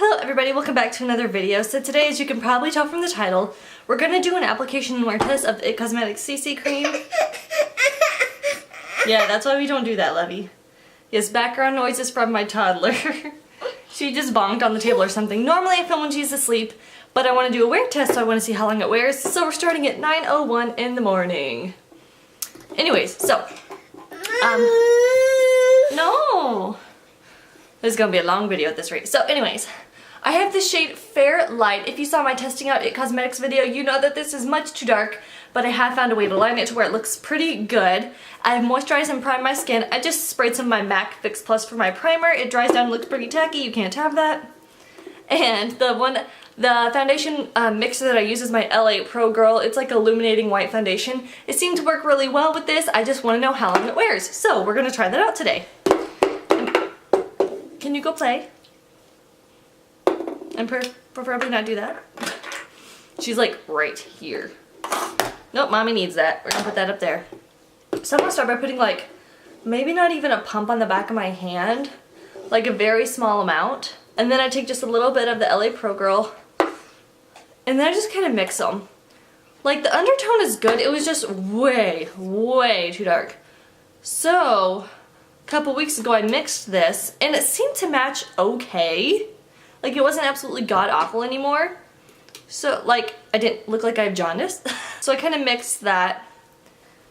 Hello everybody, welcome back to another video. So today, as you can probably tell from the title, we're going to do an application and wear test of the IT Cosmetics CC Cream. Yeah, that's why we don't do that, Levy. Yes, background noises from my toddler. She just bonked on the table or something. Normally I film when she's asleep, but I want to do a wear test, so I want to see how long it wears. So we're starting at 9:01 in the morning. Anyways, so, no! This is going to be a long video at this rate. So anyways, I have the shade Fair Light. If you saw my testing out IT Cosmetics video, you know that this is much too dark, but I have found a way to line it to where it looks pretty good. I have moisturized and primed my skin. I just sprayed some of my MAC Fix Plus for my primer. It dries down and looks pretty tacky. You can't have that. And the foundation mixer that I use is my LA Pro Girl. It's like illuminating white foundation. It seemed to work really well with this. I just want to know how long it wears. So we're going to try that out today. Can you go play? And preferably not do that. She's like right here. Nope, mommy needs that. We're gonna put that up there. So I'm gonna start by putting like, maybe not even a pump on the back of my hand. Like a very small amount. And then I take just a little bit of the LA Pro Girl. And then I just kind of mix them. Like the undertone is good. It was just way, way too dark. So a couple weeks ago I mixed this and it seemed to match okay. Like it wasn't absolutely god-awful anymore. So like I didn't look like I have jaundice. So I kind of mixed that.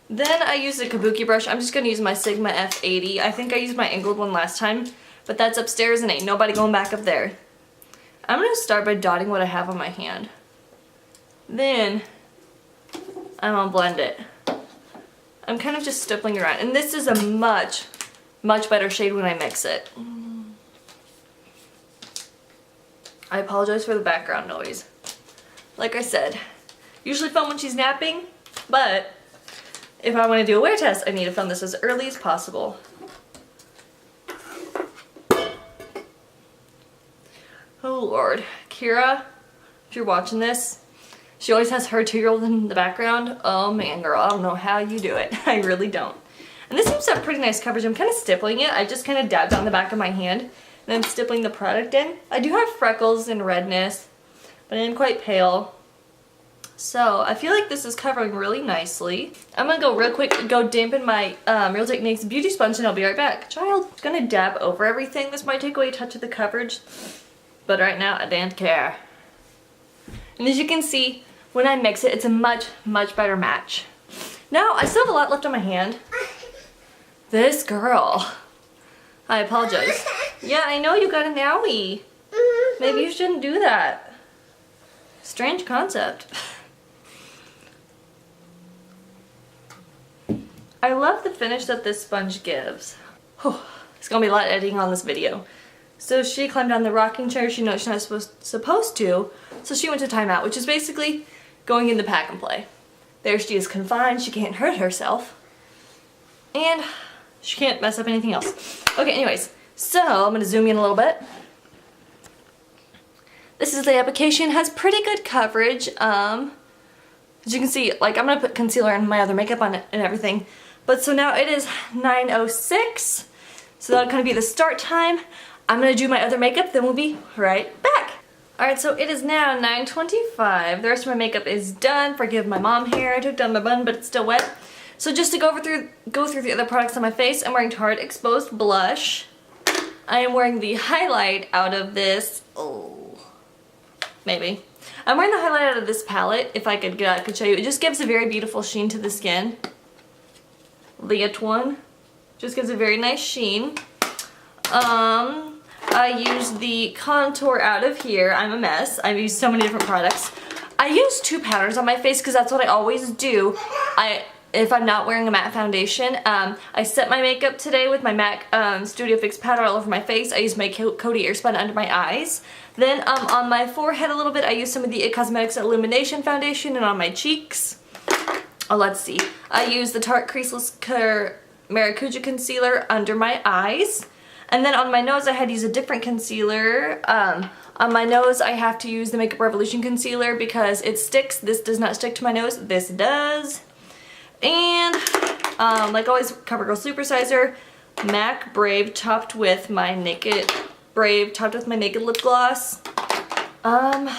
Then I used a kabuki brush. I'm just going to use my Sigma F80. I think I used my angled one last time, but that's upstairs and ain't nobody going back up there. I'm going to start by dotting what I have on my hand. Then I'm going to blend it. I'm kind of just stippling around. And this is a much better shade when I mix it. I apologize for the background noise. Like I said, usually film when she's napping, but if I want to do a wear test, I need to film this as early as possible. Oh Lord. Kira, if you're watching this, she always has her 2-year-old in the background. Oh man, girl, I don't know how you do it. I really don't. And this seems to have pretty nice coverage. I'm kind of stippling it. I just kind of dabbed on the back of my hand and then stippling the product in. I do have freckles and redness, but I'm quite pale. So I feel like this is covering really nicely. I'm gonna go real quick and go dampen my Real Techniques beauty sponge and I'll be right back. Child, I'm gonna dab over everything. This might take away a touch of the coverage, but right now I don't care. And as you can see, when I mix it, it's a much better match. Now, I still have a lot left on my hand. This girl. I apologize. Yeah, I know you got an owie. Maybe you shouldn't do that. Strange concept. I love the finish that this sponge gives. Whew, it's gonna be a lot of editing on this video. So she climbed down the rocking chair. She knows she's not supposed to. So she went to timeout, which is basically going in the pack and play. There she is confined. She can't hurt herself. And she can't mess up anything else. Okay, anyways. So I'm gonna zoom in a little bit. This is the application. It has pretty good coverage. As you can see, like I'm gonna put concealer and my other makeup on it and everything. But so now it is 9:06. So that'll kind of be the start time. I'm gonna do my other makeup, then we'll be right back. Alright, so it is now 9:25. The rest of my makeup is done. Forgive my mom hair. I took down my bun, but it's still wet. So just to go through the other products on my face, I'm wearing Tarte Exposed Blush. I am wearing the highlight out of this. Oh, maybe. I'm wearing the highlight out of this palette. If I could show you, it just gives a very beautiful sheen to the skin. Liat one just gives a very nice sheen. I used the contour out of here. I'm a mess. I've used so many different products. I use 2 powders on my face because that's what I always do. If I'm not wearing a matte foundation. I set my makeup today with my MAC Studio Fix powder all over my face. I used my Coty Airspun under my eyes. Then on my forehead a little bit, I used some of the IT Cosmetics Illumination Foundation, and on my cheeks, oh let's see, I used the Tarte Creaseless Maracuja Concealer under my eyes. And then on my nose I had to use a different concealer. On my nose I have to use the Makeup Revolution concealer because it sticks. This does not stick to my nose. This does. And like always, CoverGirl Supersizer, MAC Brave topped with my Naked Brave topped with my Naked Lip Gloss. And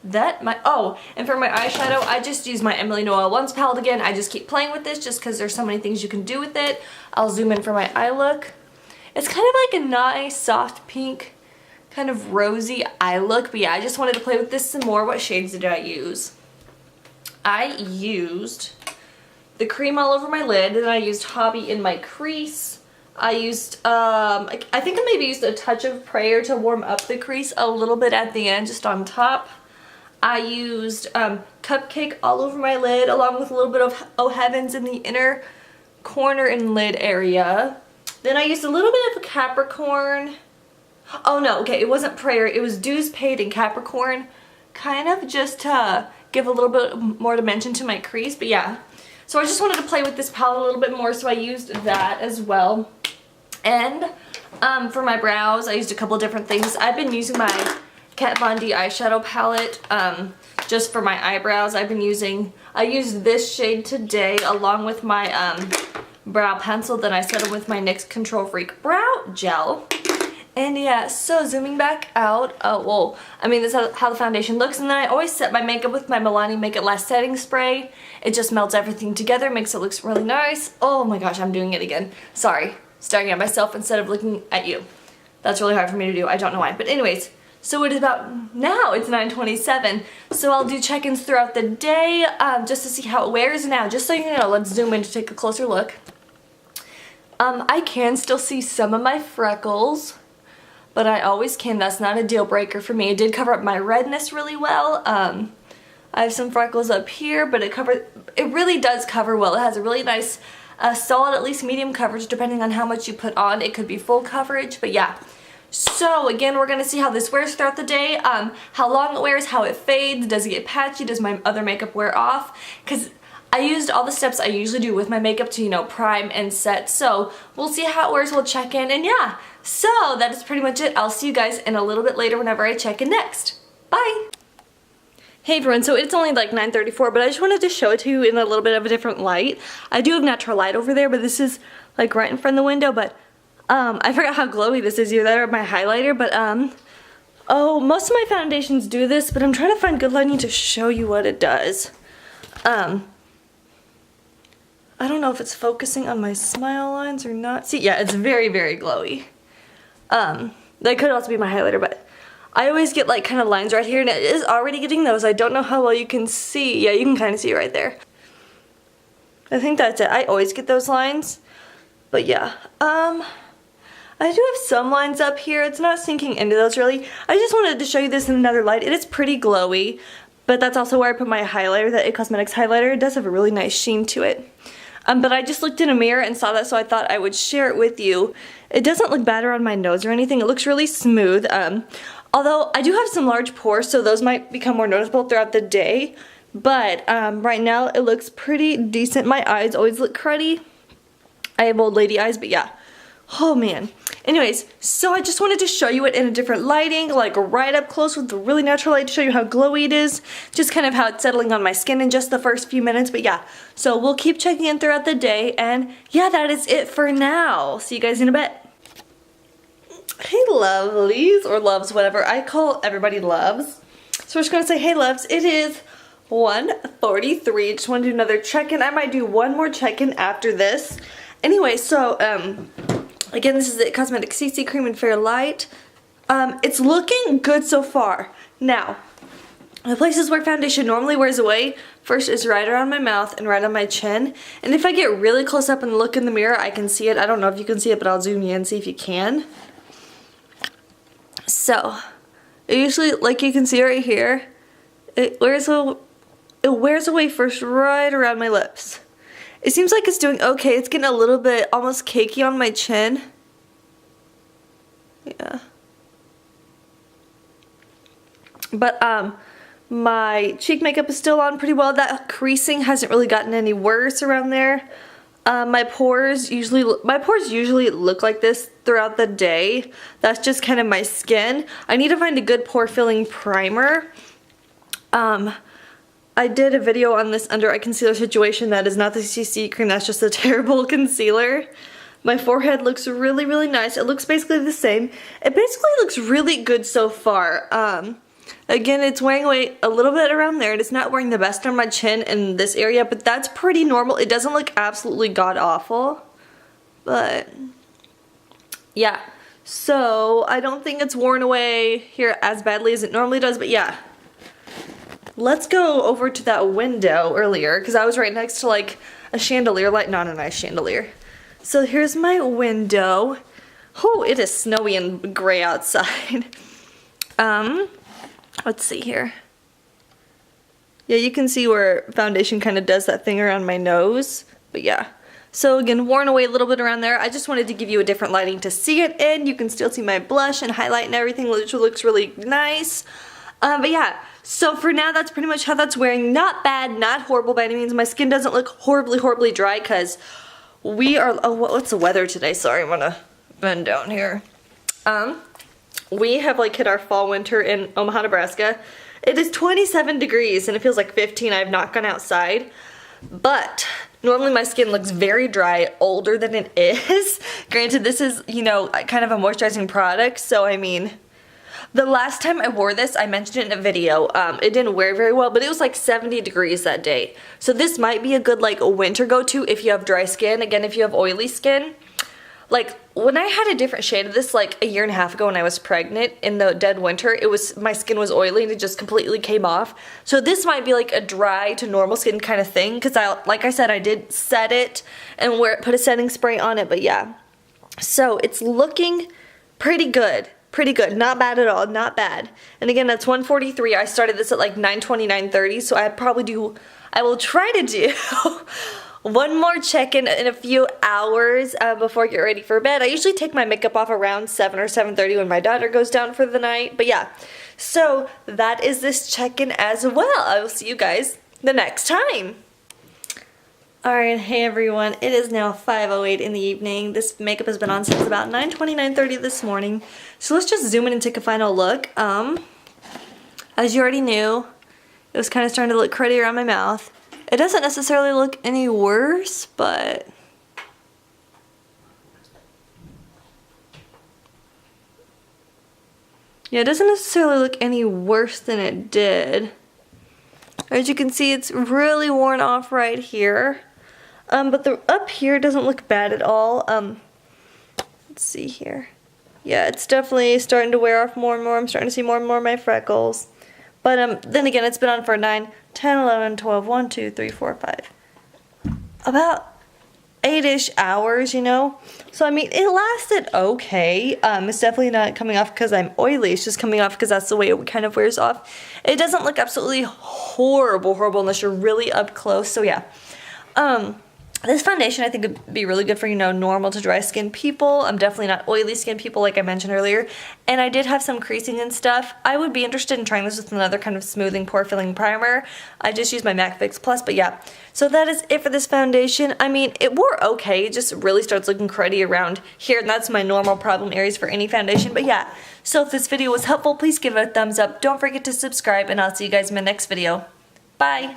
for my eyeshadow, I just use my Emily Noel Once palette again. I just keep playing with this just because there's so many things you can do with it. I'll zoom in for my eye look. It's kind of like a nice soft pink, kind of rosy eye look, but yeah, I just wanted to play with this some more. What shades did I use? I used the cream all over my lid, and I used Hobby in my crease. I used, I think I maybe used a touch of Prayer to warm up the crease a little bit at the end, just on top. I used Cupcake all over my lid, along with a little bit of Oh Heavens in the inner corner and lid area. Then I used a little bit of Capricorn. Oh no, okay, it wasn't Prayer, it was Dews Paid in Capricorn. Kind of just to give a little bit more dimension to my crease, but yeah. So I just wanted to play with this palette a little bit more, so I used that as well. And for my brows, I used a couple different things. I've been using my Kat Von D eyeshadow palette just for my eyebrows. I used this shade today along with my brow pencil. Then I set them with my NYX Control Freak Brow Gel. And yeah, so zooming back out, this is how the foundation looks. And then I always set my makeup with my Milani Make It Last setting spray. It just melts everything together, makes it look really nice. Oh my gosh, I'm doing it again. Sorry, staring at myself instead of looking at you. That's really hard for me to do, I don't know why. But anyways, so it is about now, it's 9:27. So I'll do check-ins throughout the day just to see how it wears. Now, just so you know, let's zoom in to take a closer look. I can still see some of my freckles, but I always can. That's not a deal breaker for me. It did cover up my redness really well. I have some freckles up here, but it really does cover well. It has a really nice solid, at least medium coverage, depending on how much you put on. It could be full coverage, but yeah. So again, we're going to see how this wears throughout the day, how long it wears, how it fades, does it get patchy, does my other makeup wear off, because I used all the steps I usually do with my makeup to, you know, prime and set. So we'll see how it wears, we'll check in, and yeah. So that is pretty much it. I'll see you guys in a little bit later whenever I check in next. Bye! Hey everyone, so it's only like 9:34, but I just wanted to show it to you in a little bit of a different light. I do have natural light over there, but this is like right in front of the window, but I forgot how glowy this is either, my highlighter, but most of my foundations do this, but I'm trying to find good lighting to show you what it does. I don't know if it's focusing on my smile lines or not. See, yeah, it's very, very glowy. That could also be my highlighter, but I always get like kind of lines right here, and it is already getting those. I don't know how well you can see. Yeah, you can kind of see right there. I think that's it. I always get those lines, but yeah. I do have some lines up here. It's not sinking into those really. I just wanted to show you this in another light. It is pretty glowy, but that's also where I put my highlighter, the IT Cosmetics highlighter. It does have a really nice sheen to it. But I just looked in a mirror and saw that, so I thought I would share it with you. It doesn't look bad around my nose or anything. It looks really smooth. Although I do have some large pores, so those might become more noticeable throughout the day. But right now it looks pretty decent. My eyes always look cruddy. I have old lady eyes, but yeah. Oh man. Anyways, so I just wanted to show you it in a different lighting, like right up close with the really natural light to show you how glowy it is. Just kind of how it's settling on my skin in just the first few minutes, but yeah. So we'll keep checking in throughout the day, and yeah, that is it for now. See you guys in a bit. Hey lovelies, or loves, whatever. I call everybody loves. So we're just gonna say, hey loves, it is 1:43. Just want to do another check-in. I might do one more check-in after this. Anyway, so again, this is the Cosmetics CC Cream and Fair Light. It's looking good so far. Now, the places where foundation normally wears away, first is right around my mouth and right on my chin. And if I get really close up and look in the mirror, I can see it. I don't know if you can see it, but I'll zoom you in and see if you can. So, it usually, like you can see right here, it wears away first right around my lips. It seems like it's doing okay. It's getting a little bit almost cakey on my chin. Yeah. But my cheek makeup is still on pretty well. That creasing hasn't really gotten any worse around there. My pores usually look like this throughout the day. That's just kind of my skin. I need to find a good pore filling primer. I did a video on this under eye concealer situation. That is not the CC cream, that's just a terrible concealer. My forehead looks really, really nice. It looks basically the same. It basically looks really good so far. Again, it's wearing away a little bit around there. It's not wearing the best on my chin in this area, but that's pretty normal. It doesn't look absolutely god-awful. But, yeah. So, I don't think it's worn away here as badly as it normally does, but yeah. Let's go over to that window earlier, because I was right next to like a chandelier light, not a nice chandelier. So here's my window. Oh, it is snowy and gray outside. Let's see here. Yeah, you can see where foundation kind of does that thing around my nose, but yeah. So again, worn away a little bit around there. I just wanted to give you a different lighting to see it in. You can still see my blush and highlight and everything, which looks really nice. But yeah, so for now, that's pretty much how that's wearing. Not bad, not horrible by any means. My skin doesn't look horribly, horribly dry because we are, oh, what's the weather today? Sorry, I'm gonna bend down here. We have like hit our fall winter in Omaha, Nebraska. It is 27 degrees and it feels like 15. I have not gone outside, but normally my skin looks very dry, older than it is. Granted, this is, you know, kind of a moisturizing product, so I mean, the last time I wore this, I mentioned it in a video, it didn't wear very well, but it was like 70 degrees that day. So this might be a good like winter go-to if you have dry skin. Again, if you have oily skin. Like, when I had a different shade of this like a year and a half ago when I was pregnant in the dead winter, it was, my skin was oily and it just completely came off. So this might be like a dry to normal skin kind of thing, because like I said, I did set it and put a setting spray on it, but yeah. So it's looking pretty good. Pretty good. Not bad at all. Not bad. And again, that's 1:43. I started this at like 9:20, 9:30, so I will try to do one more check-in in a few hours before I get ready for bed. I usually take my makeup off around 7 or 7:30 when my daughter goes down for the night. But yeah, so that is this check-in as well. I will see you guys the next time. Alright, hey everyone, it is now 5:08 in the evening. This makeup has been on since about 9:20, 9:30 this morning. So let's just zoom in and take a final look. As you already knew, it was kind of starting to look cruddy around my mouth. It doesn't necessarily look any worse, but yeah, it doesn't necessarily look any worse than it did. As you can see, it's really worn off right here. But the up here doesn't look bad at all. Let's see here. Yeah, it's definitely starting to wear off more and more. I'm starting to see more and more of my freckles. But then again, it's been on for 9, 10, 11, 12, 1, 2, 3, 4, 5. About 8-ish hours, you know? So, I mean, it lasted okay. It's definitely not coming off because I'm oily. It's just coming off because that's the way it kind of wears off. It doesn't look absolutely horrible unless you're really up close. So, yeah. This foundation I think would be really good for, you know, normal to dry skin people. I'm definitely not oily skin people like I mentioned earlier. And I did have some creasing and stuff. I would be interested in trying this with another kind of smoothing pore filling primer. I just used my MAC Fix Plus, but yeah. So that is it for this foundation. I mean, it wore okay. It just really starts looking cruddy around here, and that's my normal problem areas for any foundation. But yeah, so if this video was helpful, please give it a thumbs up. Don't forget to subscribe, and I'll see you guys in my next video. Bye!